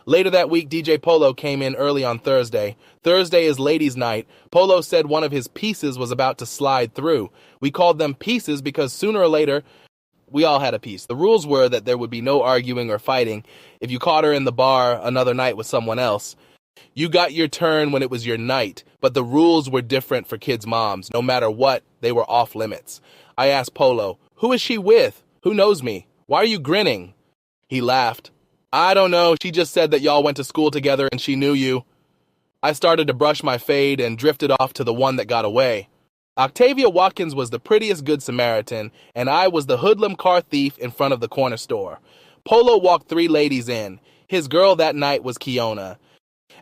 Later that week, DJ Polo came in early on Thursday. Thursday is ladies' night. Polo said one of his pieces was about to slide through. We called them pieces because sooner or later, we all had a piece. The rules were that there would be no arguing or fighting. If you caught her in the bar another night with someone else, you got your turn when it was your night, but the rules were different for kids' moms. No matter what, they were off limits. I asked Polo, "Who is she with? Who knows me? Why are you grinning?" He laughed. "I don't know, she just said that y'all went to school together and she knew you." I started to brush my fade and drifted off to the one that got away. Octavia Watkins was the prettiest Good Samaritan, and I was the hoodlum car thief in front of the corner store. Polo walked 3 ladies in. His girl that night was Keyona,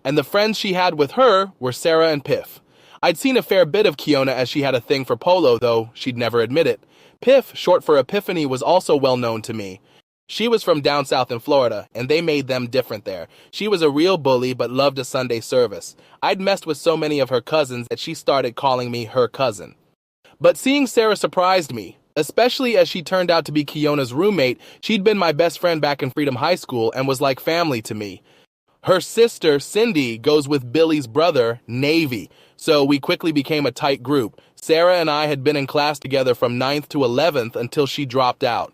and the friends she had with her were Sarah and Piff. I'd seen a fair bit of Keyona as she had a thing for Polo, though she'd never admit it. Piff, short for Epiphany, was also well known to me. She was from down south in Florida, and they made them different there. She was a real bully, but loved a Sunday service. I'd messed with so many of her cousins that she started calling me her cousin. But seeing Sarah surprised me, especially as she turned out to be Keyona's roommate. She'd been my best friend back in Freedom High School and was like family to me. Her sister, Cindy, goes with Billy's brother, Navy, so we quickly became a tight group. Sarah and I had been in class together from 9th to 11th until she dropped out.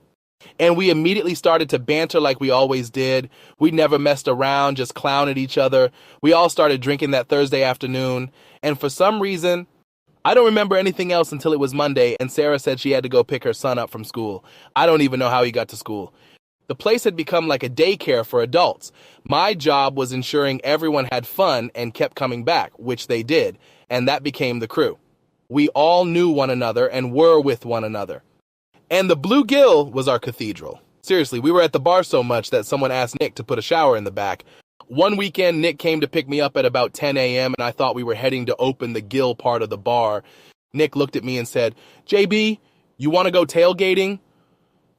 And we immediately started to banter like we always did. We never messed around, just clowned at each other. We all started drinking that Thursday afternoon. And for some reason, I don't remember anything else until it was Monday, and Sarah said she had to go pick her son up from school. I don't even know how he got to school. The place had become like a daycare for adults. My job was ensuring everyone had fun and kept coming back, which they did, and that became the crew. We all knew one another and were with one another. And the Bluegill was our cathedral. Seriously, we were at the bar so much that someone asked Nick to put a shower in the back. One weekend, Nick came to pick me up at about 10 a.m., and I thought we were heading to open the Gill part of the bar. Nick looked at me and said, "JB, you want to go tailgating?"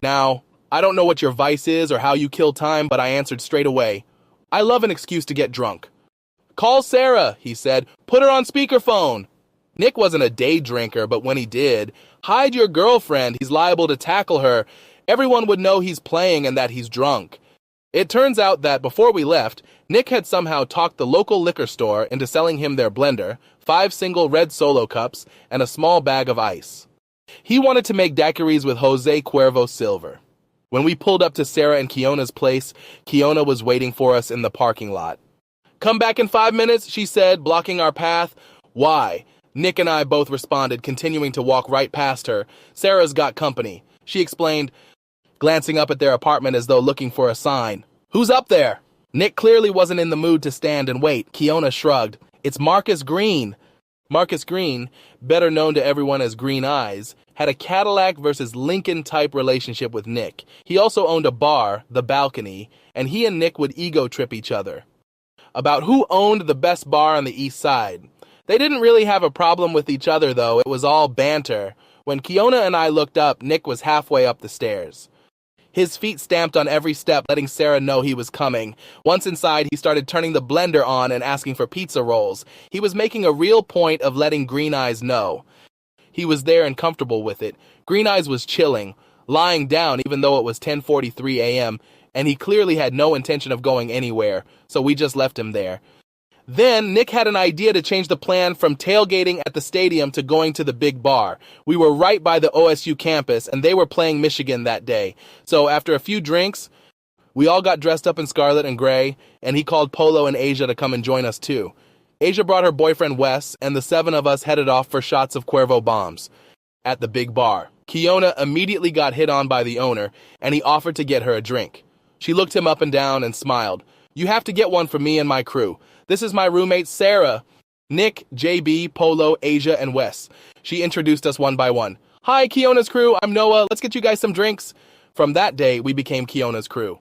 Now, I don't know what your vice is or how you kill time, but I answered straight away, "I love an excuse to get drunk." "Call Sarah," he said. "Put her on speakerphone." Nick wasn't a day drinker, but when he did, "Hide your girlfriend, he's liable to tackle her. Everyone would know he's playing and that he's drunk." It turns out that before we left, Nick had somehow talked the local liquor store into selling him their blender, 5 single red Solo cups, and a small bag of ice. He wanted to make daiquiris with Jose Cuervo Silver. When we pulled up to Sarah and Keyona's place, Keyona was waiting for us in the parking lot. "Come back in 5 minutes," she said, blocking our path. "Why?" Nick and I both responded, continuing to walk right past her. "Sarah's got company," she explained, glancing up at their apartment as though looking for a sign. "Who's up there?" Nick clearly wasn't in the mood to stand and wait. Keyona shrugged. "It's Marcus Green." Marcus Green, better known to everyone as Green Eyes, had a Cadillac versus Lincoln-type relationship with Nick. He also owned a bar, The Balcony, and he and Nick would ego trip each other about who owned the best bar on the east side. They didn't really have a problem with each other, though. It was all banter. When Keyona and I looked up, Nick was halfway up the stairs. His feet stamped on every step, letting Sarah know he was coming. Once inside, he started turning the blender on and asking for pizza rolls. He was making a real point of letting Green Eyes know he was there and comfortable with it. Green Eyes was chilling, lying down even though it was 10:43 a.m., and he clearly had no intention of going anywhere, so we just left him there. Then, Nick had an idea to change the plan from tailgating at the stadium to going to the big bar. We were right by the OSU campus, and they were playing Michigan that day. So after a few drinks, we all got dressed up in scarlet and gray, and he called Polo and Asia to come and join us too. Asia brought her boyfriend Wes, and the 7 of us headed off for shots of Cuervo bombs at the big bar. Keyona immediately got hit on by the owner, and he offered to get her a drink. She looked him up and down and smiled. "You have to get one for me and my crew. This is my roommate, Sarah." Nick, JB, Polo, Asia, and Wes. She introduced us one by one. "Hi, Keyona's crew. I'm Noah. Let's get you guys some drinks." From that day, we became Keyona's crew.